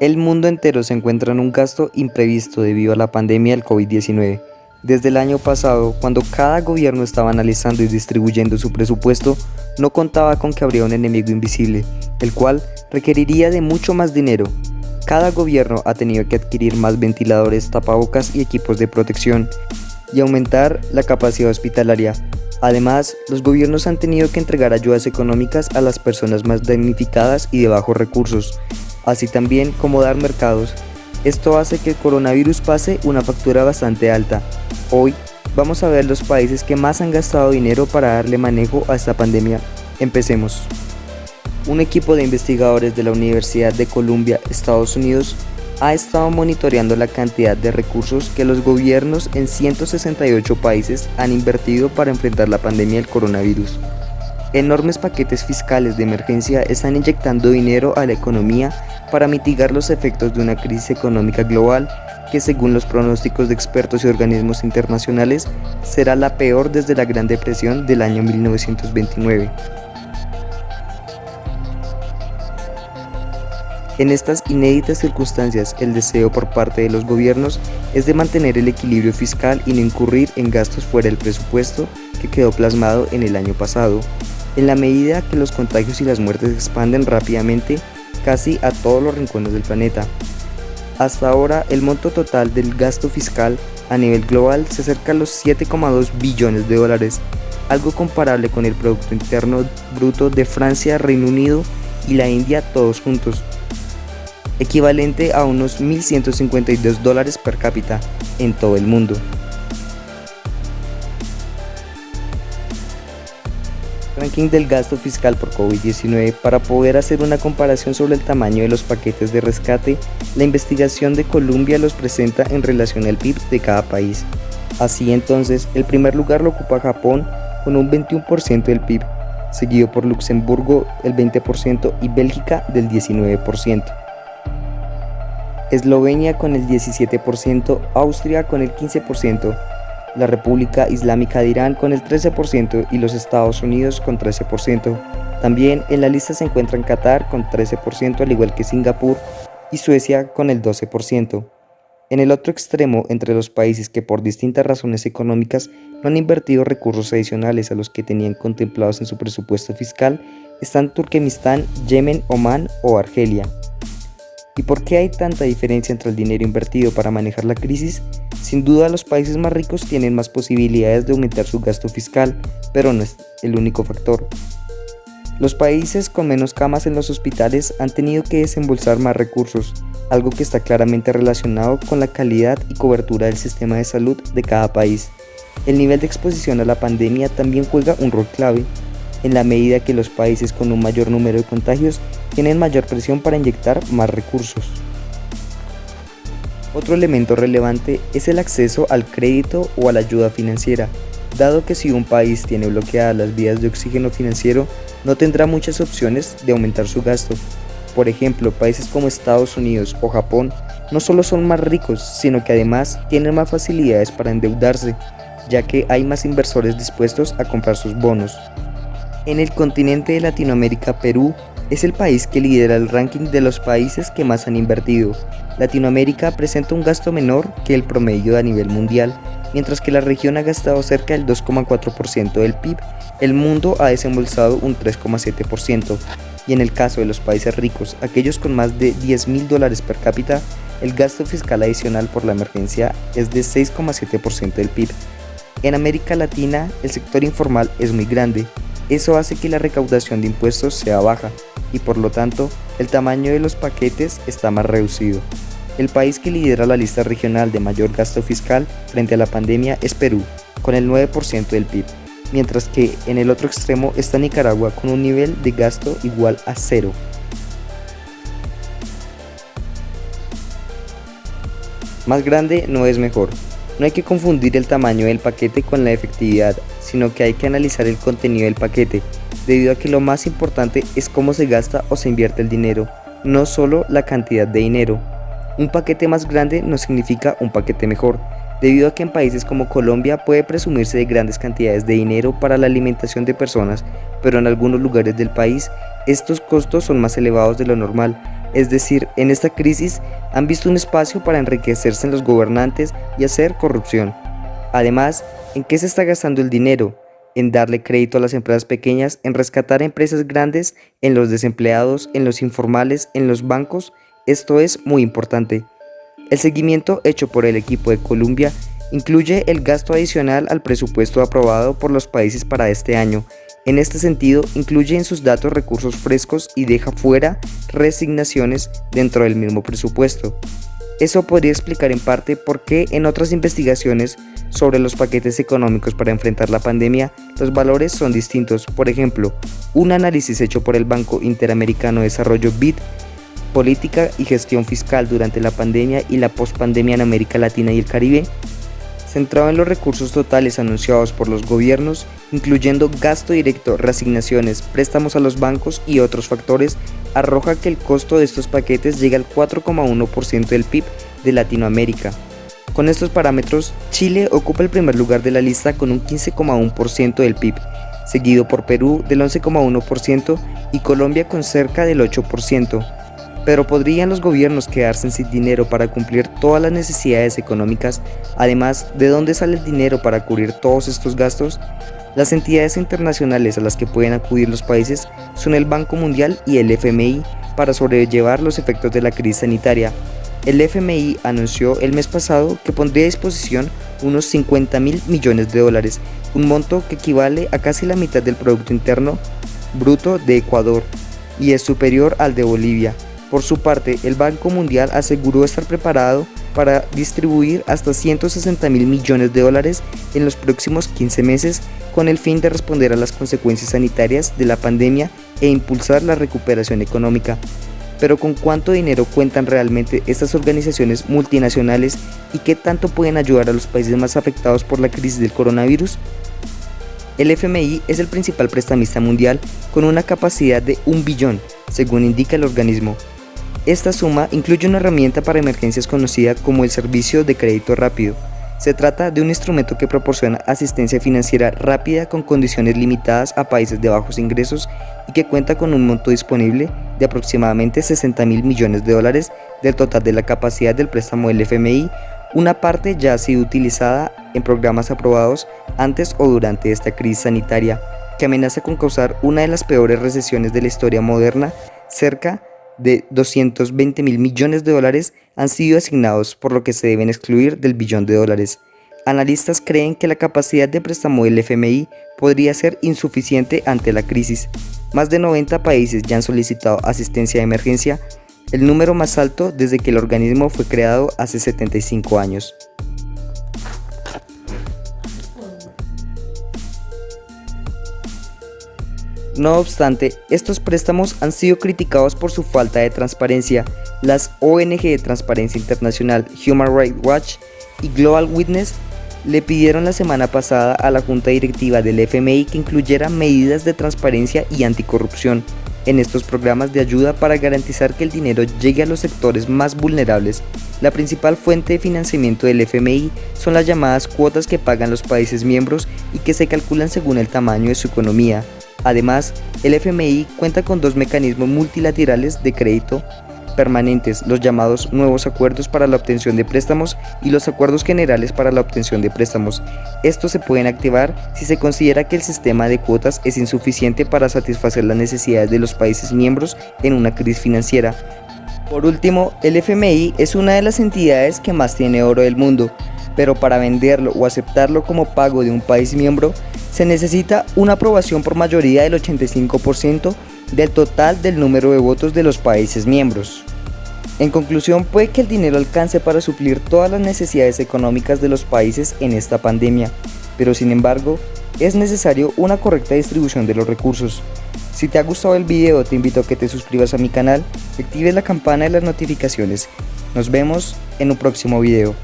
El mundo entero se encuentra en un gasto imprevisto debido a la pandemia del COVID-19. Desde el año pasado, cuando cada gobierno estaba analizando y distribuyendo su presupuesto, no contaba con que habría un enemigo invisible, el cual requeriría de mucho más dinero. Cada gobierno ha tenido que adquirir más ventiladores, tapabocas y equipos de protección, y aumentar la capacidad hospitalaria. Además, los gobiernos han tenido que entregar ayudas económicas a las personas más damnificadas y de bajos recursos, así también como dar mercados. Esto hace que el coronavirus pase una factura bastante alta. Hoy vamos a ver los países que más han gastado dinero para darle manejo a esta pandemia. Empecemos. Un equipo de investigadores de la Universidad de Columbia, Estados Unidos, ha estado monitoreando la cantidad de recursos que los gobiernos en 168 países han invertido para enfrentar la pandemia del coronavirus. Enormes paquetes fiscales de emergencia están inyectando dinero a la economía para mitigar los efectos de una crisis económica global que, según los pronósticos de expertos y organismos internacionales, será la peor desde la Gran Depresión del año 1929. En estas inéditas circunstancias, el deseo por parte de los gobiernos es de mantener el equilibrio fiscal y no incurrir en gastos fuera del presupuesto que quedó plasmado en el año pasado, en la medida que los contagios y las muertes se expanden rápidamente casi a todos los rincones del planeta. Hasta ahora, el monto total del gasto fiscal a nivel global se acerca a los 7,2 billones de dólares, algo comparable con el Producto Interno Bruto de Francia, Reino Unido y la India todos juntos, equivalente a unos $1.152 per cápita en todo el mundo. Ranking del gasto fiscal por COVID-19. Para poder hacer una comparación sobre el tamaño de los paquetes de rescate, la investigación de Columbia los presenta en relación al PIB de cada país. Así entonces, el primer lugar lo ocupa Japón con un 21% del PIB, seguido por Luxemburgo el 20% y Bélgica del 19%. Eslovenia con el 17%, Austria con el 15%, la República Islámica de Irán con el 13% y los Estados Unidos con 13%. También en la lista se encuentran Qatar con 13%, al igual que Singapur, y Suecia con el 12%. En el otro extremo, entre los países que por distintas razones económicas no han invertido recursos adicionales a los que tenían contemplados en su presupuesto fiscal, están Turkmenistán, Yemen, Omán o Argelia. ¿Y por qué hay tanta diferencia entre el dinero invertido para manejar la crisis? Sin duda, los países más ricos tienen más posibilidades de aumentar su gasto fiscal, pero no es el único factor. Los países con menos camas en los hospitales han tenido que desembolsar más recursos, algo que está claramente relacionado con la calidad y cobertura del sistema de salud de cada país. El nivel de exposición a la pandemia también juega un rol clave, en la medida que los países con un mayor número de contagios tienen mayor presión para inyectar más recursos. Otro elemento relevante es el acceso al crédito o a la ayuda financiera, dado que si un país tiene bloqueadas las vías de oxígeno financiero, no tendrá muchas opciones de aumentar su gasto. Por ejemplo, países como Estados Unidos o Japón no solo son más ricos, sino que además tienen más facilidades para endeudarse, ya que hay más inversores dispuestos a comprar sus bonos. En el continente de Latinoamérica, Perú es el país que lidera el ranking de los países que más han invertido. Latinoamérica presenta un gasto menor que el promedio a nivel mundial, mientras que la región ha gastado cerca del 2,4% del PIB, el mundo ha desembolsado un 3,7%, y en el caso de los países ricos, aquellos con más de $10.000 per cápita, el gasto fiscal adicional por la emergencia es de 6,7% del PIB. En América Latina, el sector informal es muy grande. Eso hace que la recaudación de impuestos sea baja y por lo tanto el tamaño de los paquetes está más reducido. El país que lidera la lista regional de mayor gasto fiscal frente a la pandemia es Perú, con el 9% del PIB, mientras que en el otro extremo está Nicaragua con un nivel de gasto igual a 0. Más grande no es mejor. No hay que confundir el tamaño del paquete con la efectividad, sino que hay que analizar el contenido del paquete, debido a que lo más importante es cómo se gasta o se invierte el dinero, no solo la cantidad de dinero. Un paquete más grande no significa un paquete mejor, debido a que en países como Colombia puede presumirse de grandes cantidades de dinero para la alimentación de personas, pero en algunos lugares del país estos costos son más elevados de lo normal, Es decir, en esta crisis han visto un espacio para enriquecerse en los gobernantes y hacer corrupción. Además, ¿en qué se está gastando el dinero? En darle crédito a las empresas pequeñas, en rescatar empresas grandes, en los desempleados, en los informales, en los bancos. Esto es muy importante. El seguimiento hecho por el equipo de Columbia incluye el gasto adicional al presupuesto aprobado por los países para este año. En este sentido, incluye en sus datos recursos frescos y deja fuera resignaciones dentro del mismo presupuesto. Eso podría explicar en parte por qué en otras investigaciones sobre los paquetes económicos para enfrentar la pandemia, los valores son distintos. Por ejemplo, un análisis hecho por el Banco Interamericano de Desarrollo BID, Política y Gestión Fiscal durante la pandemia y la pospandemia en América Latina y el Caribe, centrado en los recursos totales anunciados por los gobiernos, incluyendo gasto directo, reasignaciones, préstamos a los bancos y otros factores, arroja que el costo de estos paquetes llega al 4,1% del PIB de Latinoamérica. Con estos parámetros, Chile ocupa el primer lugar de la lista con un 15,1% del PIB, seguido por Perú del 11,1% y Colombia con cerca del 8%. Pero ¿podrían los gobiernos quedarse sin dinero para cumplir todas las necesidades económicas? Además, ¿de dónde sale el dinero para cubrir todos estos gastos? Las entidades internacionales a las que pueden acudir los países son el Banco Mundial y el FMI para sobrellevar los efectos de la crisis sanitaria. El FMI anunció el mes pasado que pondría a disposición unos 50.000 millones de dólares, un monto que equivale a casi la mitad del Producto Interno Bruto de Ecuador y es superior al de Bolivia. Por su parte, el Banco Mundial aseguró estar preparado para distribuir hasta 160.000 millones de dólares en los próximos 15 meses con el fin de responder a las consecuencias sanitarias de la pandemia e impulsar la recuperación económica. Pero ¿con cuánto dinero cuentan realmente estas organizaciones multinacionales y qué tanto pueden ayudar a los países más afectados por la crisis del coronavirus? El FMI es el principal prestamista mundial con una capacidad de 1 billón, según indica el organismo. Esta suma incluye una herramienta para emergencias conocida como el Servicio de Crédito Rápido. Se trata de un instrumento que proporciona asistencia financiera rápida con condiciones limitadas a países de bajos ingresos y que cuenta con un monto disponible de aproximadamente 60.000 millones de dólares del total de la capacidad del préstamo del FMI. Una parte ya ha sido utilizada en programas aprobados antes o durante esta crisis sanitaria, que amenaza con causar una de las peores recesiones de la historia moderna. Cerca de 220.000 millones de dólares han sido asignados, por lo que se deben excluir del billón de dólares. Analistas creen que la capacidad de préstamo del FMI podría ser insuficiente ante la crisis. Más de 90 países ya han solicitado asistencia de emergencia, el número más alto desde que el organismo fue creado hace 75 años. No obstante, estos préstamos han sido criticados por su falta de transparencia. Las ONG de Transparencia Internacional, Human Rights Watch y Global Witness le pidieron la semana pasada a la Junta Directiva del FMI que incluyera medidas de transparencia y anticorrupción en estos programas de ayuda para garantizar que el dinero llegue a los sectores más vulnerables. La principal fuente de financiamiento del FMI son las llamadas cuotas que pagan los países miembros y que se calculan según el tamaño de su economía. Además, el FMI cuenta con 2 mecanismos multilaterales de crédito permanentes, los llamados nuevos acuerdos para la obtención de préstamos y los acuerdos generales para la obtención de préstamos. Estos se pueden activar si se considera que el sistema de cuotas es insuficiente para satisfacer las necesidades de los países miembros en una crisis financiera. Por último, el FMI es una de las entidades que más tiene oro del mundo, pero para venderlo o aceptarlo como pago de un país miembro, se necesita una aprobación por mayoría del 85% del total del número de votos de los países miembros. En conclusión, puede que el dinero alcance para suplir todas las necesidades económicas de los países en esta pandemia, pero sin embargo, es necesario una correcta distribución de los recursos. Si te ha gustado el video, te invito a que te suscribas a mi canal y actives la campana de las notificaciones. Nos vemos en un próximo video.